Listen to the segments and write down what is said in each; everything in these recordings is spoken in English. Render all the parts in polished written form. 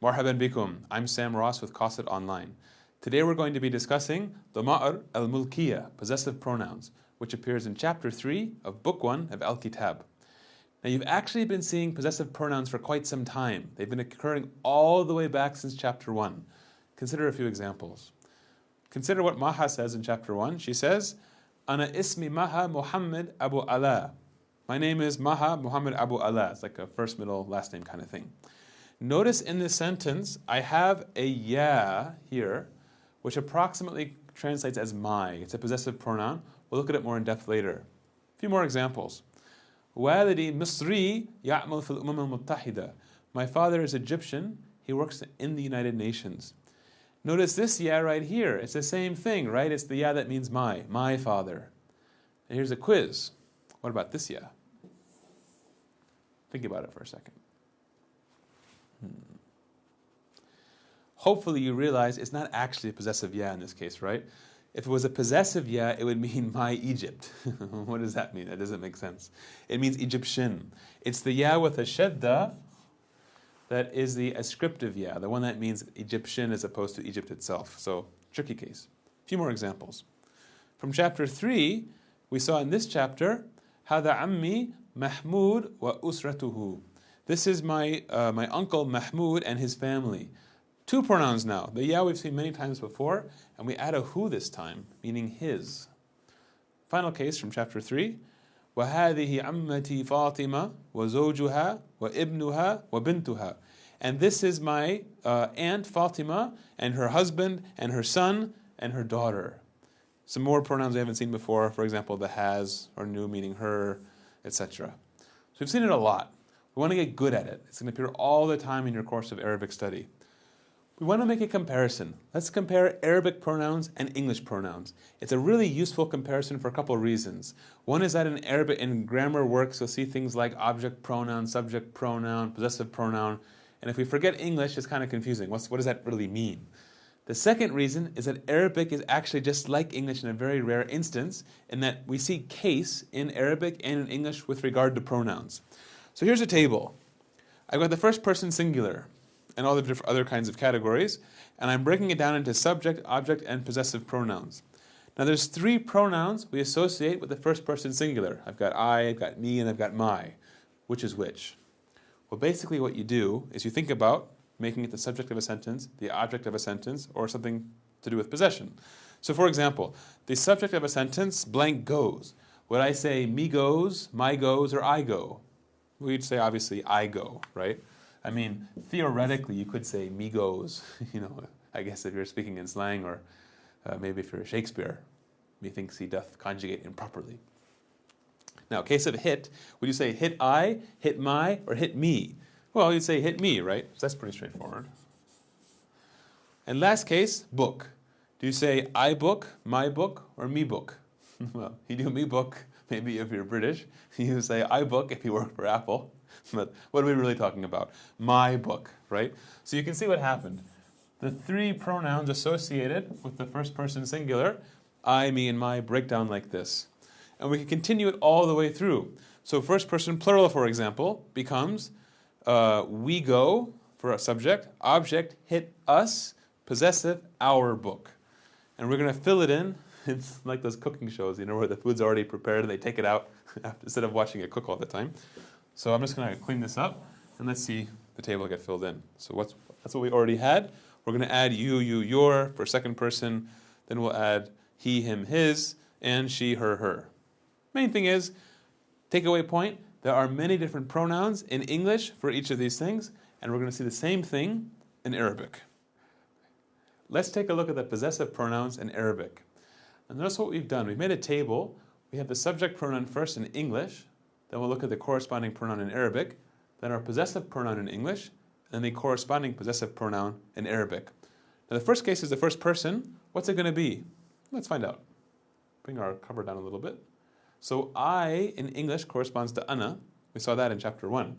Marhaban bikum. I'm Sam Ross with Qasid Online. Today we're going to be discussing Dama'ir al-Mulkiyya, possessive pronouns, which appears in chapter 3 of book 1 of Al-Kitaab. Now you've actually been seeing possessive pronouns for quite some time. They've been occurring all the way back since chapter 1. Consider a few examples. Consider what Maha says in chapter 1. She says, Ana ismi Maha Muhammad Abu Ala. My name is Maha Muhammad Abu Ala. It's like a first, middle, last name kind of thing. Notice in this sentence, I have a ya here, which approximately translates as my. It's a possessive pronoun. We'll look at it more in depth later. A few more examples. Walidi Misri ya'mal fil al-Muttahida. My father is Egyptian. He works in the United Nations. Notice this ya right here. It's the same thing, right? It's the ya that means my father. And here's a quiz. What about this ya? Think about it for a second. Hopefully you realize it's not actually a possessive ya in this case, right? If it was a possessive ya, it would mean my Egypt. What does that mean? That doesn't make sense. It means Egyptian. It's the ya with a shadda that is the ascriptive ya, the one that means Egyptian as opposed to Egypt itself. So, tricky case. A few more examples. From chapter 3, we saw in this chapter, هذا عمي محمود وأسرته. This is my uncle Mahmoud and his family. Two pronouns now. The ya we've seen many times before, and we add a hu this time, meaning his. Final case from chapter 3. وَهَذِهِ عَمَّتِي فَاطِمَةٌ وَزَوْجُهَا وَإِبْنُهَا وَبِنْتُهَا. And this is my aunt Fatima and her husband and her son and her daughter. Some more pronouns we haven't seen before, for example, the has or nu meaning her, etc. So we've seen it a lot. We want to get good at it. It's going to appear all the time in your course of Arabic study. We want to make a comparison. Let's compare Arabic pronouns and English pronouns. It's a really useful comparison for a couple of reasons. One is that in grammar works, you'll see things like object pronoun, subject pronoun, possessive pronoun. And if we forget English, it's kind of confusing. What does that really mean? The second reason is that Arabic is actually just like English in a very rare instance, in that we see case in Arabic and in English with regard to pronouns. So here's a table. I've got the first person singular and all the different other kinds of categories, and I'm breaking it down into subject, object, and possessive pronouns. Now there's three pronouns we associate with the first person singular. I've got I, I've got me, and I've got my. Which is which? Well, basically what you do is you think about making it the subject of a sentence, the object of a sentence, or something to do with possession. So for example, the subject of a sentence, blank goes. Would I say me goes, my goes, or I go? We'd say obviously I go, right? I mean, theoretically you could say me goes, I guess if you're speaking in slang, or maybe if you're Shakespeare, methinks he doth conjugate improperly. Now, case of hit, would you say hit I, hit my, or hit me? Well, you'd say hit me, right? So that's pretty straightforward. And last case, book. Do you say I book, my book, or me book? Well, you do me book, maybe if you're British. You say I book if you work for Apple. But what are we really talking about? My book, right? So you can see what happened. The three pronouns associated with the first person singular, I, me, and my, break down like this. And we can continue it all the way through. So first person plural, for example, becomes we go for a subject, object, hit us, possessive, our book. And we're going to fill it in. It's like those cooking shows, where the food's already prepared and they take it out instead of watching it cook all the time. So I'm just going to clean this up, and let's see the table get filled in. So that's what we already had. We're going to add you, your for second person. Then we'll add he, him, his, and she, her, her. Main thing is, takeaway point, there are many different pronouns in English for each of these things, and we're going to see the same thing in Arabic. Let's take a look at the possessive pronouns in Arabic. And notice what we've done. We've made a table. We have the subject pronoun first in English. Then we'll look at the corresponding pronoun in Arabic, then our possessive pronoun in English, and the corresponding possessive pronoun in Arabic. Now the first case is the first person. What's it going to be? Let's find out. Bring our cover down a little bit. So I in English corresponds to ana. We saw that in chapter 1.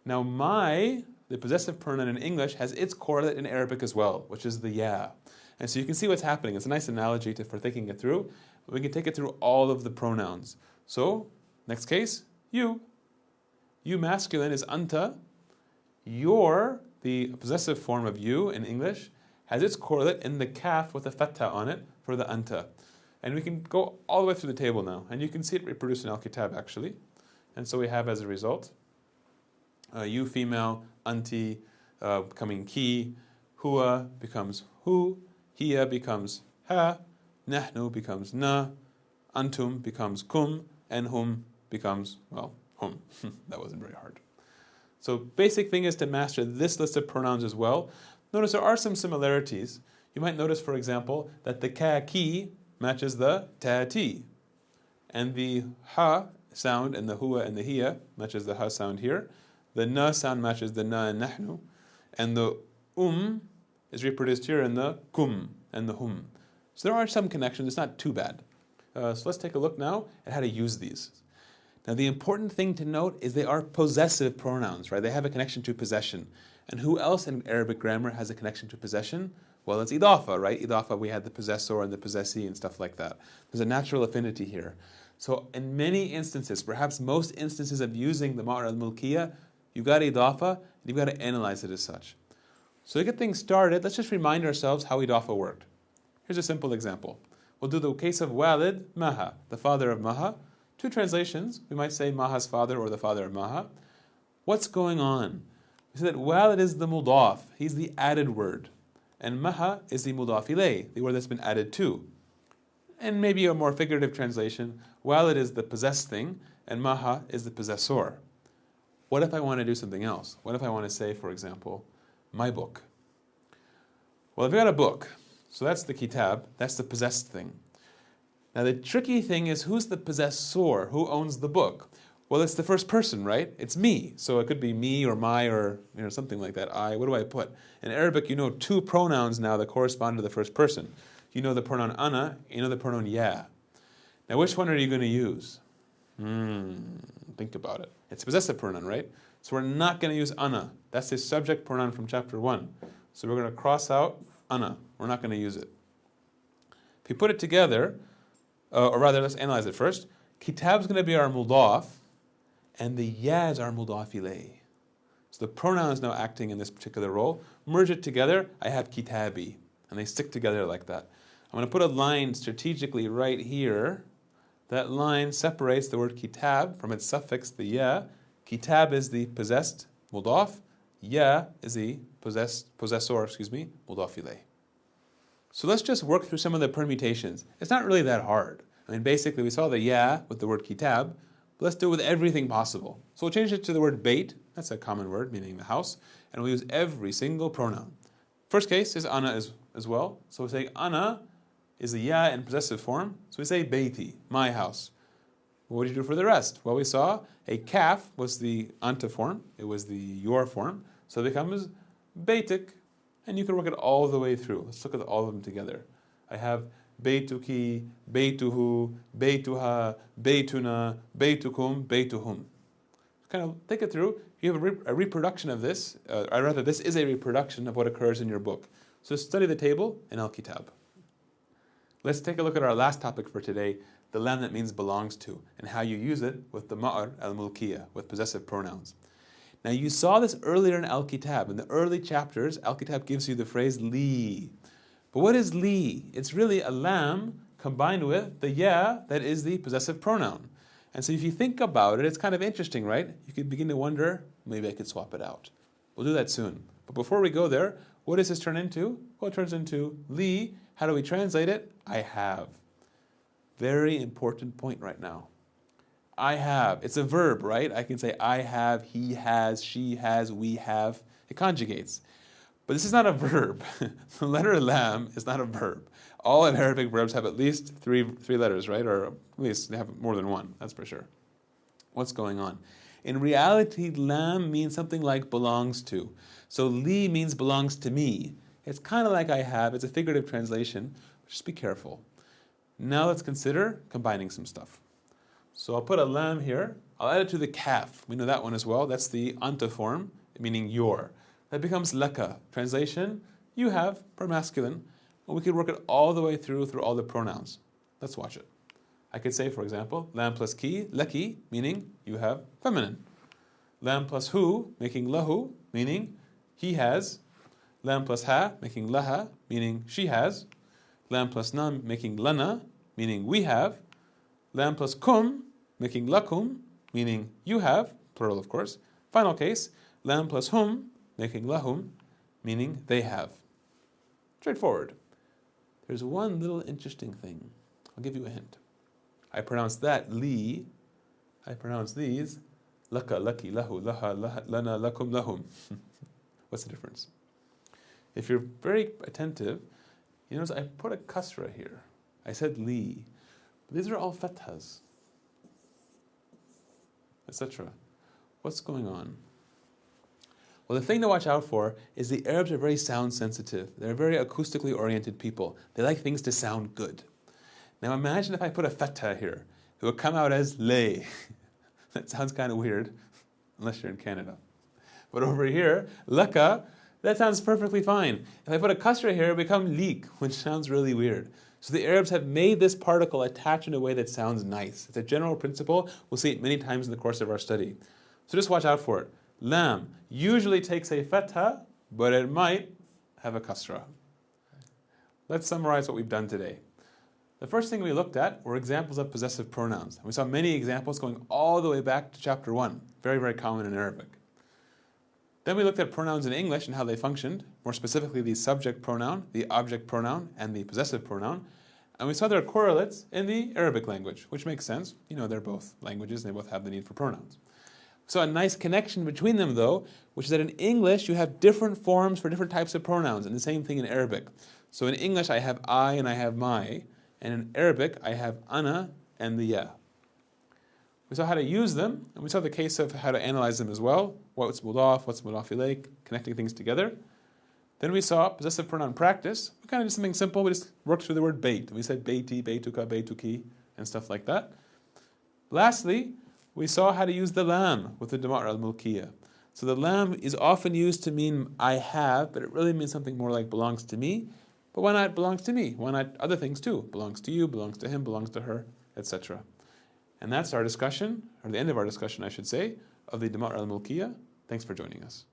Now my, the possessive pronoun in English, has its correlate in Arabic as well, which is the ya. And so you can see what's happening. It's a nice analogy for thinking it through. We can take it through all of the pronouns. So, next case, you. You masculine is anta. Your, the possessive form of you in English has its correlate in the kaf with a fatha on it for the anta. And we can go all the way through the table now, and you can see it reproduced in Al-Kitaab actually. And so we have as a result, you female, anti becoming ki, huwa becomes hu, hiya becomes ha, nahnu becomes na, antum becomes kum, and hum becomes, well, hum. That wasn't very hard. So basic thing is to master this list of pronouns as well. Notice there are some similarities. You might notice, for example, that the ka ki matches the ta ti, and the ha sound and the huwa and the hiya matches the ha sound here. The na sound matches the na and nahnu, and the is reproduced here in the kum and the hum. So there are some connections. It's not too bad. So let's take a look now at how to use these. Now the important thing to note is they are possessive pronouns, right? They have a connection to possession. And who else in Arabic grammar has a connection to possession? Well, it's idafa, right? Idafa, we had the possessor and the possessee and stuff like that. There's a natural affinity here. So in many instances, perhaps most instances of using the ma'ar al-mulkiyah, you've got idafa, and you've got to analyze it as such. So to get things started, let's just remind ourselves how idafa worked. Here's a simple example. We'll do the case of Walid Maha, the father of Maha. Two translations. We might say Maha's father or the father of Maha. What's going on? We say that Walid is the mudaf. He's the added word. And Maha is the mudaf ilay, the word that's been added to. And maybe a more figurative translation, Walid is the possessed thing, and Maha is the possessor. What if I want to do something else? What if I want to say, for example, my book? Well, I've got a book. So that's the kitab, that's the possessed thing. Now the tricky thing is, who's the possessor? Who owns the book? Well, it's the first person, right? It's me. So it could be me or my or something like that. I, what do I put? In Arabic, you know two pronouns now that correspond to the first person. You know the pronoun ana, you know the pronoun ya. Now which one are you going to use? Think about it. It's a possessive pronoun, right? So we're not going to use ana. That's the subject pronoun from chapter 1. So we're going to cross out ana. We're not going to use it. If you put it together, or rather, let's analyze it first. Kitab is going to be our mudaf, and the ya is our mudaf ilay. So the pronoun is now acting in this particular role. Merge it together, I have kitabi, and they stick together like that. I'm going to put a line strategically right here. That line separates the word kitab from its suffix, the ya. Kitab is the possessed mudaf. Ya is the possessor, mudaf ilay. So let's just work through some of the permutations. It's not really that hard. I mean, basically, we saw the ya with the word kitab, but let's do it with everything possible. So we'll change it to the word bait. That's a common word, meaning the house. And we'll use every single pronoun. First case is ana as well. So we say ana is the ya in possessive form. So we say baiti, my house. What do you do for the rest? Well, we saw a kaf was the anta form. It was the your form. So it becomes baitik. And you can work it all the way through. Let's look at all of them together. I have baituki, baituhu, baituha, baituna, baitukum, baituhum. Kind of think it through. You have a reproduction of this, or rather this is a reproduction of what occurs in your book. So study the table in Al-Kitaab. Let's take a look at our last topic for today, the lam that means belongs to, and how you use it with the ma'ar al-mulkiyah, with possessive pronouns. Now you saw this earlier in Al-Kitaab. In the early chapters, Al-Kitaab gives you the phrase li. But what is li? It's really a lam combined with the ya that is the possessive pronoun. And so if you think about it, it's kind of interesting, right? You could begin to wonder, maybe I could swap it out. We'll do that soon. But before we go there, what does this turn into? Well, it turns into li. How do we translate it? I have. Very important point right now. I have. It's a verb, right? I can say I have, he has, she has, we have. It conjugates. But this is not a verb. The letter lam is not a verb. All Arabic verbs have at least three letters, right? Or at least they have more than one, that's for sure. What's going on? In reality, lam means something like belongs to. So li means belongs to me. It's kind of like I have. It's a figurative translation. Just be careful. Now let's consider combining some stuff. So I'll put a lam here. I'll add it to the kaf. We know that one as well. That's the anta form, meaning your. That becomes laka. Translation, you have, per masculine. And we could work it all the way through all the pronouns. Let's watch it. I could say, for example, lam plus ki, meaning you have feminine. Lam plus hu, making lahu, meaning he has. Lam plus ha, making laha, meaning she has. Lam plus nam, making lana, meaning we have. Lam plus kum, making lakum, meaning you have, plural of course. Final case, lam plus hum, making lahum, meaning they have. Straightforward. There's one little interesting thing. I'll give you a hint. I pronounce that li. I pronounce these laka, laki, lahu, laha, lana, lakum, lahum. What's the difference? If you're very attentive, you notice I put a kasra here. I said li. But these are all fathas, etc. What's going on? Well, the thing to watch out for is the Arabs are very sound sensitive. They're very acoustically oriented people. They like things to sound good. Now imagine if I put a fatha here. It would come out as lay. That sounds kind of weird, unless you're in Canada. But over here, laka, that sounds perfectly fine. If I put a kasra here, it would become leek, which sounds really weird. So the Arabs have made this particle attach in a way that sounds nice. It's a general principle. We'll see it many times in the course of our study. So just watch out for it. Lam usually takes a fatha, but it might have a kasra. Let's summarize what we've done today. The first thing we looked at were examples of possessive pronouns. We saw many examples going all the way back to chapter 1. Very, very common in Arabic. Then we looked at pronouns in English and how they functioned, more specifically the subject pronoun, the object pronoun, and the possessive pronoun. And we saw their correlates in the Arabic language, which makes sense. You know, they're both languages and they both have the need for pronouns. So a nice connection between them, though, which is that in English you have different forms for different types of pronouns, and the same thing in Arabic. So in English I have I and I have my, and in Arabic I have ana and the ya. We saw how to use them, and we saw the case of how to analyze them as well. What's mudaf, what's mudaf ilayk, connecting things together. Then we saw possessive pronoun practice. We kind of did something simple. We just worked through the word bait. We said beiti, beituka, beituki, and stuff like that. Lastly, we saw how to use the lam with the damar al-mulkiyah. So the lam is often used to mean I have, but it really means something more like belongs to me. But why not belongs to me? Why not other things too? Belongs to you, belongs to him, belongs to her, etc. And that's our discussion, or the end of our discussion, I should say, of the damar al-mulkiyah. Thanks for joining us.